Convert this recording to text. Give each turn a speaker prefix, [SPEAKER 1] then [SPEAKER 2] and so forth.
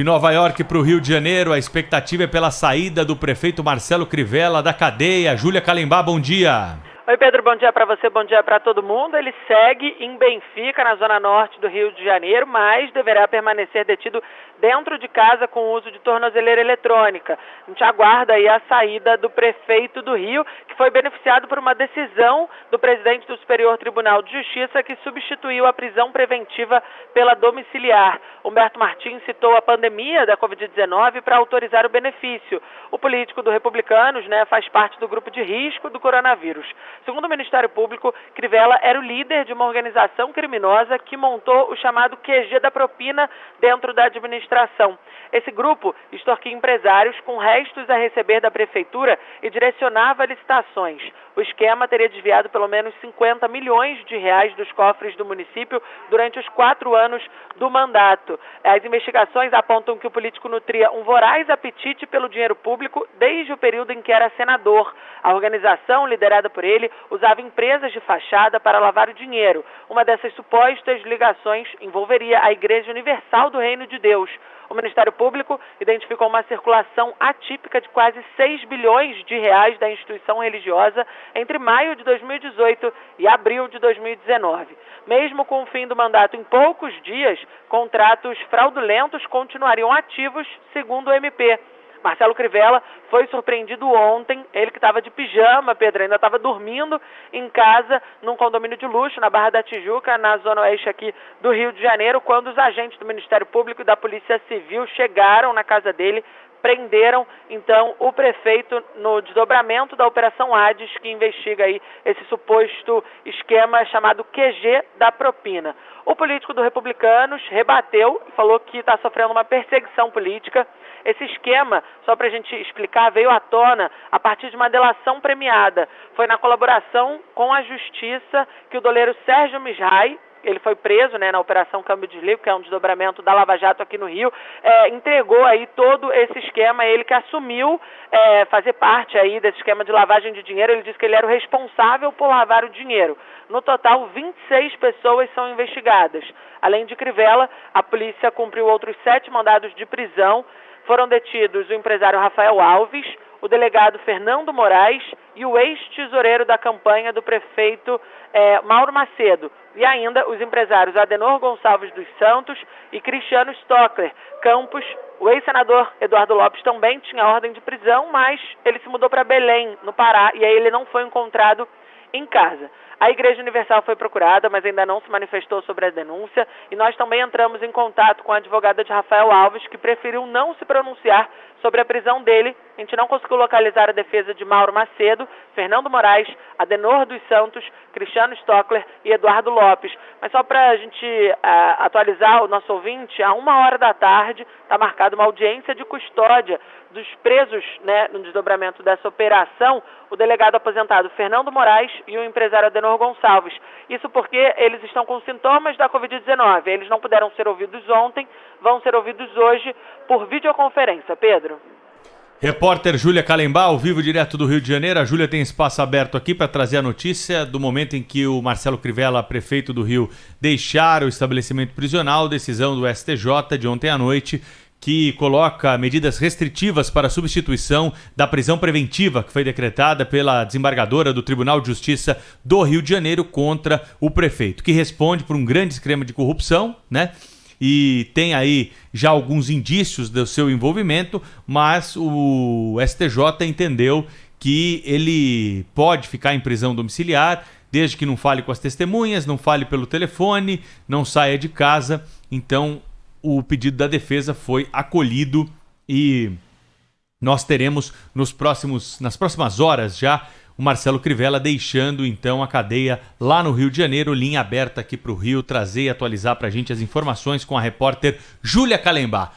[SPEAKER 1] De Nova York para o Rio de Janeiro, a expectativa é pela saída do prefeito Marcelo Crivella da cadeia. Júlia Calembá, bom dia.
[SPEAKER 2] Oi, Pedro, bom dia para você, bom dia para todo mundo. Ele segue em Benfica, na zona norte do Rio de Janeiro, mas deverá permanecer detido dentro de casa com o uso de tornozeleira eletrônica. A gente aguarda aí a saída do prefeito do Rio, que foi beneficiado por uma decisão do presidente do Superior Tribunal de Justiça que substituiu a prisão preventiva pela domiciliar. Humberto Martins citou a pandemia da Covid-19 para autorizar o benefício. O político do Republicanos, faz parte do grupo de risco do coronavírus. Segundo o Ministério Público, Crivella era o líder de uma organização criminosa que montou o chamado QG da propina dentro da administração. Esse grupo extorquia empresários com restos a receber da prefeitura e direcionava licitações. O esquema teria desviado pelo menos 50 milhões de reais dos cofres do município durante os 4 anos do mandato. As investigações apontam que o político nutria um voraz apetite pelo dinheiro público desde o período em que era senador. A organização, liderada por ele, usava empresas de fachada para lavar o dinheiro. Uma dessas supostas ligações envolveria a Igreja Universal do Reino de Deus. O Ministério Público identificou uma circulação atípica de quase 6 bilhões de reais da instituição religiosa entre maio de 2018 e abril de 2019. Mesmo com o fim do mandato em poucos dias, contratos fraudulentos continuariam ativos, segundo o MP. Marcelo Crivella foi surpreendido ontem, ele que estava de pijama, Pedro, ainda estava dormindo em casa, num condomínio de luxo, na Barra da Tijuca, na zona oeste aqui do Rio de Janeiro, quando os agentes do Ministério Público e da Polícia Civil chegaram na casa dele, prenderam, então, o prefeito no desdobramento da Operação Hades, que investiga aí esse suposto esquema chamado QG da propina. O político do Republicanos rebateu e falou que está sofrendo uma perseguição política. Esse esquema, só para a gente explicar, veio à tona a partir de uma delação premiada. Foi na colaboração com a Justiça que o doleiro Sérgio Misrai, ele foi preso na Operação Câmbio de Desligo, que é um desdobramento da Lava Jato aqui no Rio, entregou aí todo esse esquema, ele que assumiu fazer parte aí desse esquema de lavagem de dinheiro. Ele disse que ele era o responsável por lavar o dinheiro. No total, 26 pessoas são investigadas. Além de Crivella, a polícia cumpriu outros 7 mandados de prisão. Foram detidos o empresário Rafael Alves, o delegado Fernando Moraes e o ex-tesoureiro da campanha do prefeito Mauro Macedo. E ainda os empresários Adenor Gonçalves dos Santos e Cristiano Stockler Campos. O ex-senador Eduardo Lopes também tinha ordem de prisão, mas ele se mudou para Belém, no Pará, e aí ele não foi encontrado em casa. A Igreja Universal foi procurada, mas ainda não se manifestou sobre a denúncia, e nós também entramos em contato com a advogada de Rafael Alves, que preferiu não se pronunciar sobre a prisão dele. A gente não conseguiu localizar a defesa de Mauro Macedo, Fernando Moraes, Adenor dos Santos, Cristiano Stockler e Eduardo Lopes. Mas só para a gente atualizar o nosso ouvinte, à 1h da tarde está marcada uma audiência de custódia dos presos no desdobramento dessa operação, o delegado aposentado Fernando Moraes e o empresário Adenor Gonçalves. Isso porque eles estão com sintomas da Covid-19. Eles não puderam ser ouvidos ontem, vão ser ouvidos hoje por videoconferência. Pedro.
[SPEAKER 1] Repórter Júlia Calembá, ao vivo direto do Rio de Janeiro. A Júlia tem espaço aberto aqui para trazer a notícia do momento em que o Marcelo Crivella, prefeito do Rio, deixar o estabelecimento prisional, decisão do STJ de ontem à noite, que coloca medidas restritivas para a substituição da prisão preventiva que foi decretada pela desembargadora do Tribunal de Justiça do Rio de Janeiro contra o prefeito, que responde por um grande esquema de corrupção, e tem aí já alguns indícios do seu envolvimento, mas o STJ entendeu que ele pode ficar em prisão domiciliar, desde que não fale com as testemunhas, não fale pelo telefone, não saia de casa. Então, o pedido da defesa foi acolhido e nós teremos nas próximas horas já o Marcelo Crivella deixando então a cadeia lá no Rio de Janeiro. Linha aberta aqui para o Rio, trazer e atualizar para a gente as informações com a repórter Júlia Calembá.